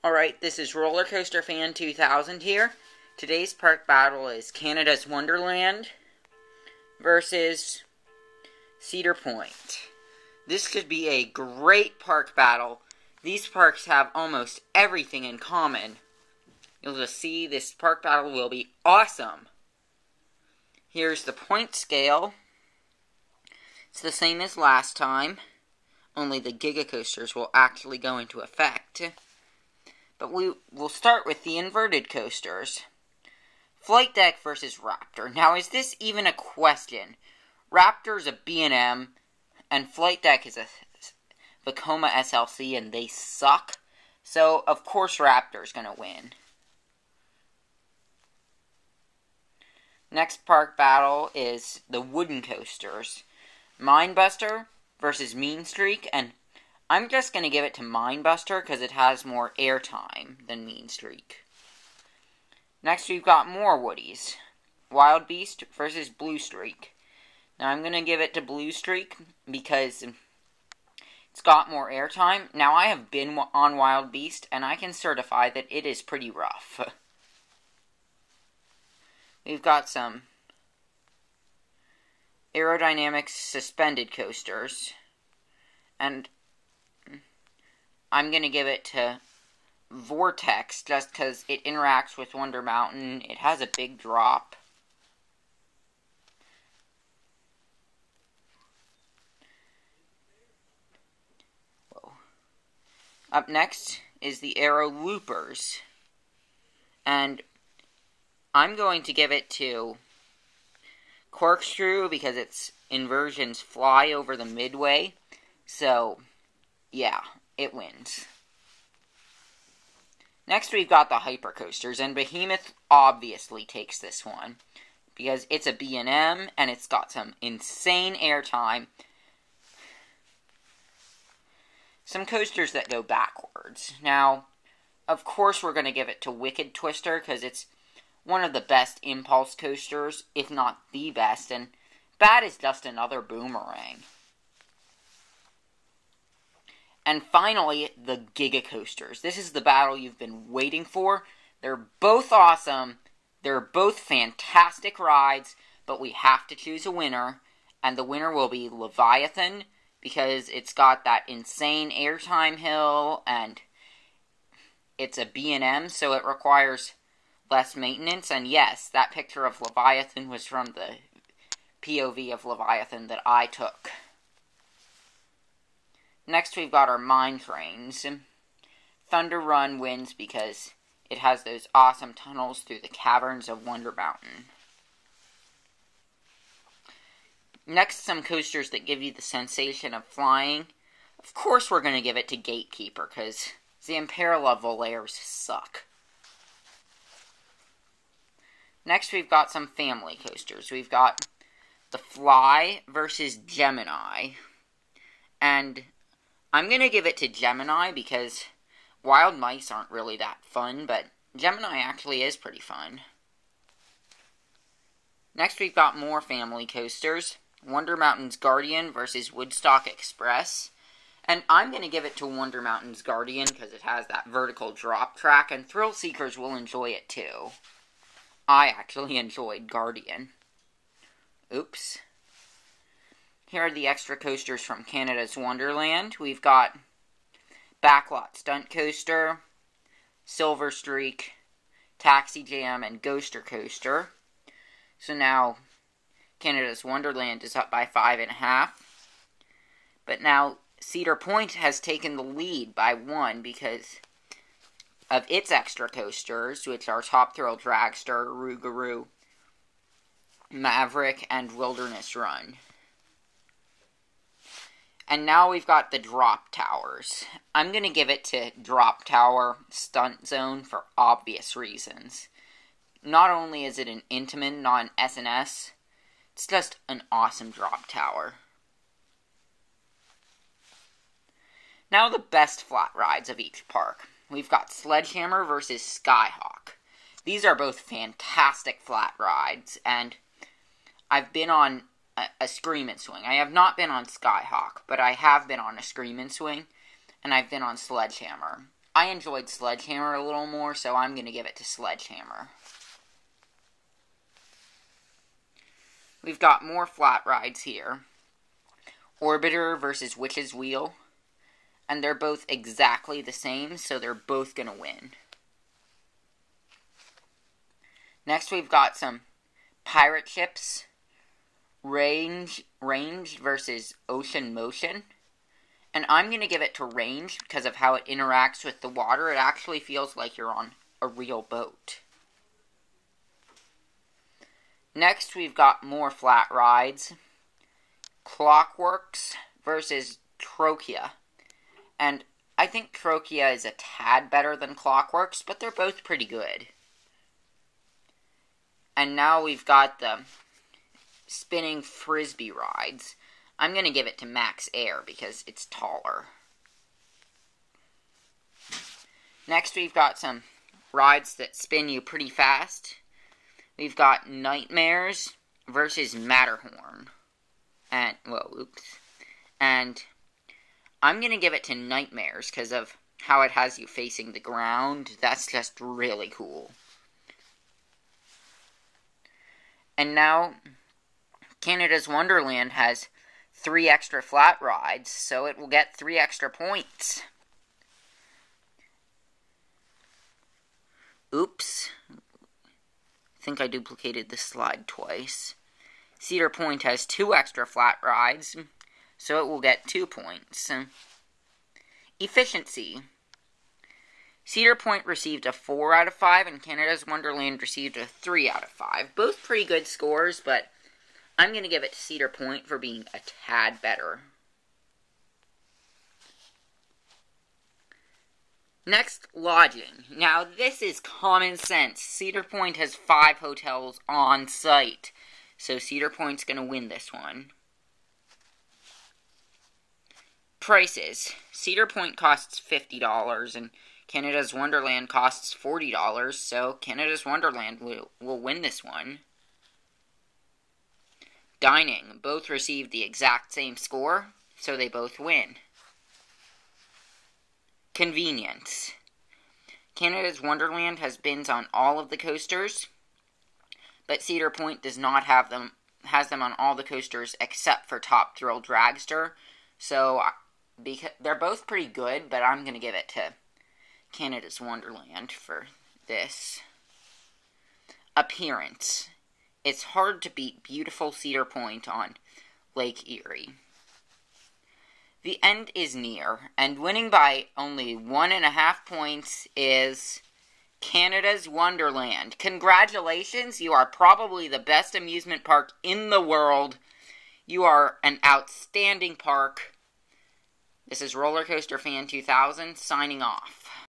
Alright, this is Roller Coaster Fan 2000 here. Today's park battle is Canada's Wonderland versus Cedar Point. This could be a great park battle. These parks have almost everything in common. You'll just see this park battle will be awesome. Here's the point scale. It's the same as last time, only the Giga Coasters will actually go into effect. But we will start with the inverted coasters. Flight Deck versus Raptor. Now, is this even a question? Raptor's a B&M, and Flight Deck is a Vekoma SLC, and they suck. So, of course, Raptor's going to win. Next park battle is the wooden coasters. Mindbuster versus Mean Streak, and I'm just going to give it to Mindbuster because it has more airtime than Mean Streak. Next, we've got more Woodies. Wild Beast versus Blue Streak. Now, I'm going to give it to Blue Streak because it's got more airtime. Now, I have been on Wild Beast, and I can certify that it is pretty rough. We've got some aerodynamic suspended coasters, and I'm going to give it to Vortex just because it interacts with Wonder Mountain. It has a big drop. Whoa. Up next is the Aero Loopers, and I'm going to give it to Corkscrew because its inversions fly over the midway. So, yeah, it wins. Next, we've got the Hypercoasters, and Behemoth obviously takes this one because it's a B&M and it's got some insane airtime. Some coasters that go backwards. Now, of course, we're going to give it to Wicked Twister because it's one of the best impulse coasters, if not the best, and Bad is just another boomerang. And finally, the Giga Coasters. This is the battle you've been waiting for. They're both awesome. They're both fantastic rides, but we have to choose a winner, and the winner will be Leviathan, because it's got that insane airtime hill, and it's a B&M, so it requires less maintenance. And yes, that picture of Leviathan was from the POV of Leviathan that I took. Next, we've got our mine trains. Thunder Run wins because it has those awesome tunnels through the caverns of Wonder Mountain. Next, some coasters that give you the sensation of flying. Of course, we're going to give it to Gatekeeper because Zamperla Volairs suck. Next, we've got some family coasters. We've got the Fly versus Gemini. And I'm going to give it to Gemini because Wild Mice aren't really that fun, but Gemini actually is pretty fun. Next, we've got more family coasters. Wonder Mountain's Guardian versus Woodstock Express. And I'm going to give it to Wonder Mountain's Guardian because it has that vertical drop track, and thrill seekers will enjoy it too. I actually enjoyed Guardian. Oops. Here are the extra coasters from Canada's Wonderland. We've got Backlot Stunt Coaster, Silver Streak, Taxi Jam, and Ghoster Coaster. So now, Canada's Wonderland is up by 5.5. But now, Cedar Point has taken the lead by 1 because of its extra coasters, which are Top Thrill Dragster, Rougarou, Maverick, and Wilderness Run. And now we've got the Drop Towers. I'm going to give it to Drop Tower Stunt Zone for obvious reasons. Not only is it an Intamin, not an SNS, it's just an awesome drop tower. Now the best flat rides of each park. We've got Sledgehammer versus Skyhawk. These are both fantastic flat rides, and I've been on a Scream and Swing. I have not been on Skyhawk, but I have been on a Scream and Swing, and I've been on Sledgehammer. I enjoyed Sledgehammer a little more, so I'm going to give it to Sledgehammer. We've got more flat rides here. Orbiter versus Witch's Wheel. And they're both exactly the same, so they're both going to win. Next we've got some pirate ships. Ranged versus Ocean Motion. And I'm going to give it to Ranged because of how it interacts with the water. It actually feels like you're on a real boat. Next, we've got more flat rides. Clockworks versus Trochia. And I think Trochia is a tad better than Clockworks, but they're both pretty good. And now we've got the spinning frisbee rides. I'm going to give it to Max Air because it's taller. Next, we've got some rides that spin you pretty fast. We've got Nightmares versus Matterhorn. And, And I'm going to give it to Nightmares because of how it has you facing the ground. That's just really cool. And now, Canada's Wonderland has 3 extra flat rides, so it will get 3 extra points. Oops. I think I duplicated the slide twice. Cedar Point has 2 extra flat rides, so it will get 2 points. Efficiency. Cedar Point received a 4 out of 5, and Canada's Wonderland received a 3 out of 5. Both pretty good scores, but I'm going to give it to Cedar Point for being a tad better. Next, lodging. Now, this is common sense. Cedar Point has 5 hotels on site, so Cedar Point's going to win this one. Prices. Cedar Point costs $50, and Canada's Wonderland costs $40, so Canada's Wonderland will win this one. Dining. Both received the exact same score, so they both win. Convenience. Canada's Wonderland has bins on all of the coasters, but Cedar Point does not have them. Has them on all the coasters except for Top Thrill Dragster. So because they're both pretty good, but I'm going to give it to Canada's Wonderland for this. Appearance. It's hard to beat beautiful Cedar Point on Lake Erie. The end is near, and winning by only 1.5 points is Canada's Wonderland. Congratulations, you are probably the best amusement park in the world. You are an outstanding park. This is Roller Coaster Fan 2000 signing off.